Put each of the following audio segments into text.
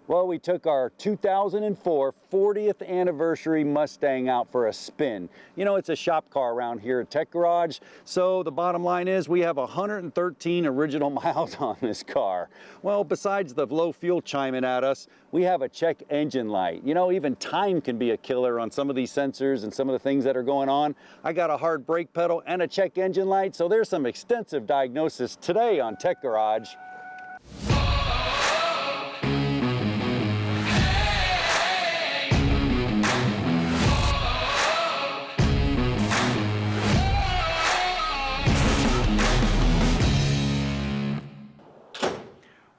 Well, we took our 2004 40th anniversary Mustang out for a spin. You know, it's a shop car around here at Tech Garage. So the bottom line is we have 113 original miles on this car. Well, besides the low fuel chiming at us, we have a check engine light. You know, even time can be a killer on some of these sensors and some of the things that are going on. I got a hard brake pedal and a check engine light, so there's some extensive diagnosis today on Tech Garage.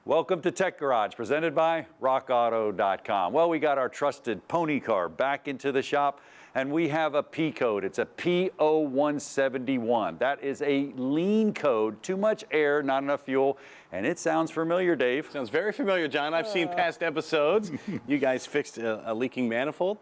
Welcome to Tech Garage, presented by rockauto.com. Well, we got our trusted pony car back into the shop, and we have a P code. It's a P0171. That is a lean code, too much air, not enough fuel, and it sounds familiar, Dave. Sounds very familiar, John. I've seen past episodes. You guys fixed a leaking manifold,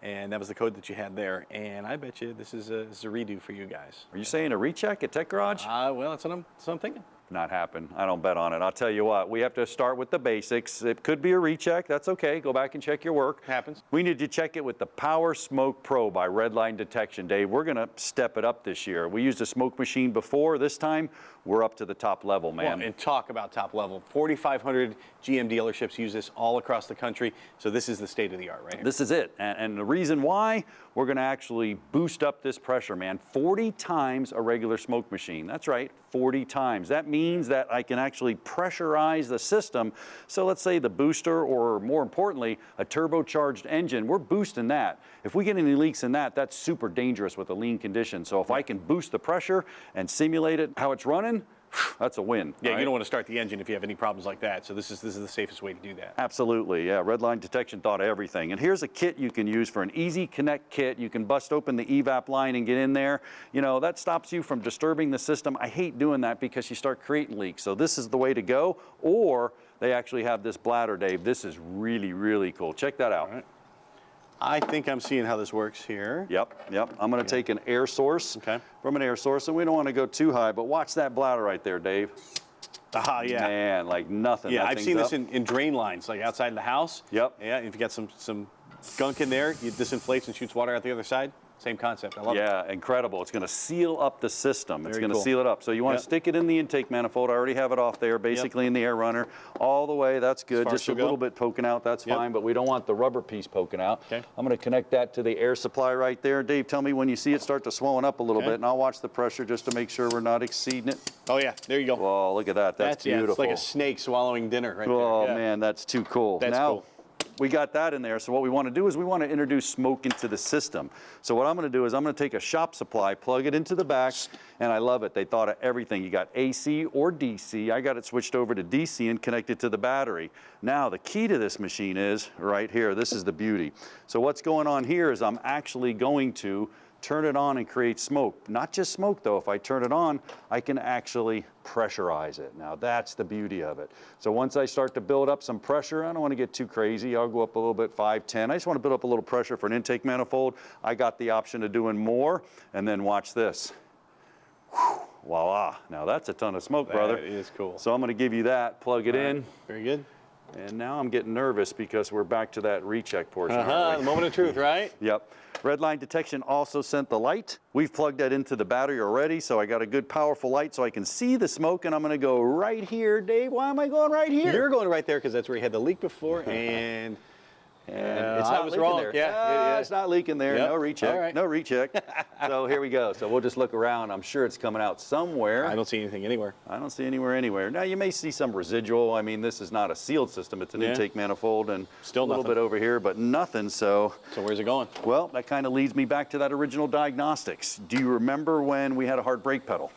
and that was the code that you had there. And I bet you this is a redo for you guys. Are you saying a recheck at Tech Garage? Well, that's what I'm thinking. Not happen. I don't bet on it. I'll tell you what, we have to start with the basics. It could be a recheck. That's okay. Go back and check your work. Happens. We need to check it with the Power Smoke Pro by Redline Detection. Dave, we're going to step it up this year. We used a smoke machine before. This time, we're up to the top level, man. Well, and talk about top level. 4,500 GM dealerships use this all across the country. So this is the state of the art right here. This is it. And the reason why, we're going to actually boost up this pressure, man. 40 times a regular smoke machine. That's right, 40 times. That means that I can actually pressurize the system. So let's say the booster, or more importantly, a turbocharged engine, we're boosting that. If we get any leaks in that, that's super dangerous with a lean condition. So if I can boost the pressure and simulate it how it's running, that's a win. Yeah, right? You don't want to start the engine if you have any problems like that. So this is the safest way to do that. Absolutely, yeah. Redline Detection thought of everything. And here's a kit you can use for an easy connect kit. You can bust open the evap line and get in there. You know, that stops you from disturbing the system. I hate doing that because you start creating leaks. So this is the way to go. Or they actually have this bladder, Dave. This is really, really cool. Check that out. All right. I think I'm seeing how this works here. Yep. I'm going to take an air source from an air source, and we don't want to go too high, but watch that bladder right there, Dave. Yeah. Man, like nothing. Yeah, I've seen this in drain lines, like outside the house. Yep. Yeah, if you got some gunk in there, it disinflates and shoots water out the other side. Same concept. I love it. Yeah, incredible. It's going to seal up the system. It's going to cool. seal it up. So you want to stick it in the intake manifold. I already have it off there, basically in the air runner. All the way, that's good. Just a little bit poking out, that's fine, but we don't want the rubber piece poking out. Okay. I'm going to connect that to the air supply right there. Dave, tell me when you see it start to swelling up a little bit, and I'll watch the pressure just to make sure we're not exceeding it. Oh, yeah. There you go. Oh, look at that. That's beautiful. Yeah, it's like a snake swallowing dinner right there. Oh, man, that's too cool. That's now, cool. We got that in there, so what we want to do is we want to introduce smoke into the system. So what I'm going to do is I'm going to take a shop supply, plug it into the back, and I love it. They thought of everything. You got AC or DC. I got it switched over to DC and connected to the battery. Now, the key to this machine is right here. This is the beauty. So what's going on here is I'm actually going to turn it on and create smoke. Not just smoke though, if I turn it on, I can actually pressurize it. Now that's the beauty of it. So once I start to build up some pressure, I don't want to get too crazy, I'll go up a little bit, 5, 10. I just want to build up a little pressure for an intake manifold. I got the option of doing more, and then watch this. Whew, voila, now that's a ton of smoke, brother. That is cool. So I'm going to give you that, plug it in. Very good. And now I'm getting nervous because we're back to that recheck portion. The moment of truth, right? Yep. Redline Detection also sent the light. We've plugged that into the battery already, so I got a good powerful light so I can see the smoke, and I'm going to go right here. Dave, why am I going right here? You're going right there because that's where you had the leak before, and it's not leaking wrong. there. Yeah, it's not leaking there. Yep. No recheck. All right. No recheck. So here we go. So we'll just look around. I'm sure it's coming out somewhere. I don't see anything anywhere. I don't see anywhere. Now you may see some residual. I mean, this is not a sealed system. It's an intake manifold, and still a little bit over here, but nothing. So where's it going? Well, that kind of leads me back to that original diagnostics. Do you remember when we had a hard brake pedal?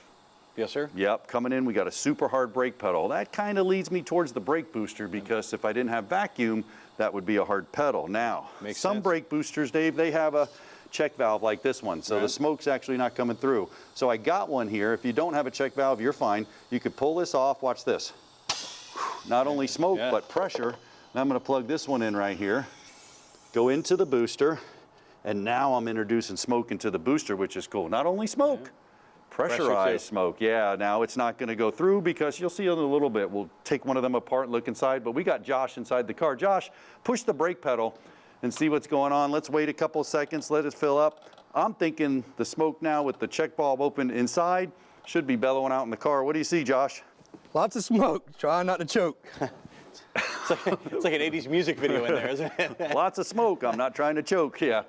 Yes, sir. Yep, coming in, we got a super hard brake pedal. That kind of leads me towards the brake booster, because if I didn't have vacuum, that would be a hard pedal. Now, some brake boosters, Dave, they have a check valve like this one, so the smoke's actually not coming through. So I got one here. If you don't have a check valve, you're fine. You could pull this off. Watch this. Not only smoke, but pressure. Now I'm going to plug this one in right here, go into the booster, and now I'm introducing smoke into the booster, which is cool. Not only smoke, Pressurized smoke, yeah. Now it's not going to go through because you'll see in a little bit. We'll take one of them apart, look inside, but we got Josh inside the car. Josh, push the brake pedal and see what's going on. Let's wait a couple of seconds, let it fill up. I'm thinking the smoke now with the check bulb open inside should be bellowing out in the car. What do you see, Josh? Lots of smoke. Try not to choke. It's like an 80s music video in there, isn't it? Lots of smoke. I'm not trying to choke. Yeah,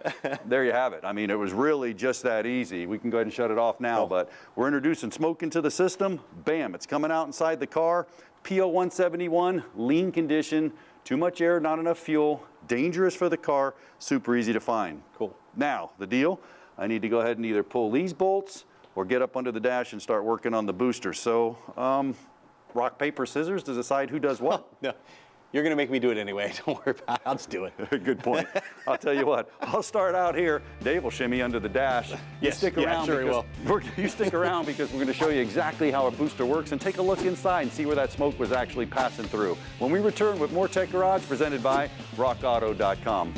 there you have it. I mean, it was really just that easy. We can go ahead and shut it off now, but we're introducing smoke into the system. Bam, it's coming out inside the car. PO171, lean condition, too much air, not enough fuel, dangerous for the car, super easy to find. Cool. Now, the deal, I need to go ahead and either pull these bolts or get up under the dash and start working on the booster. So, rock, paper, scissors to decide who does what. No, you're going to make me do it anyway. Don't worry about it. I'll just do it. Good point. I'll tell you what, I'll start out here. Dave will shimmy under the dash. Yes, stick yeah, around sure he will. You stick around because we're going to show you exactly how a booster works and take a look inside and see where that smoke was actually passing through. When we return with more Tech Garage presented by rockauto.com.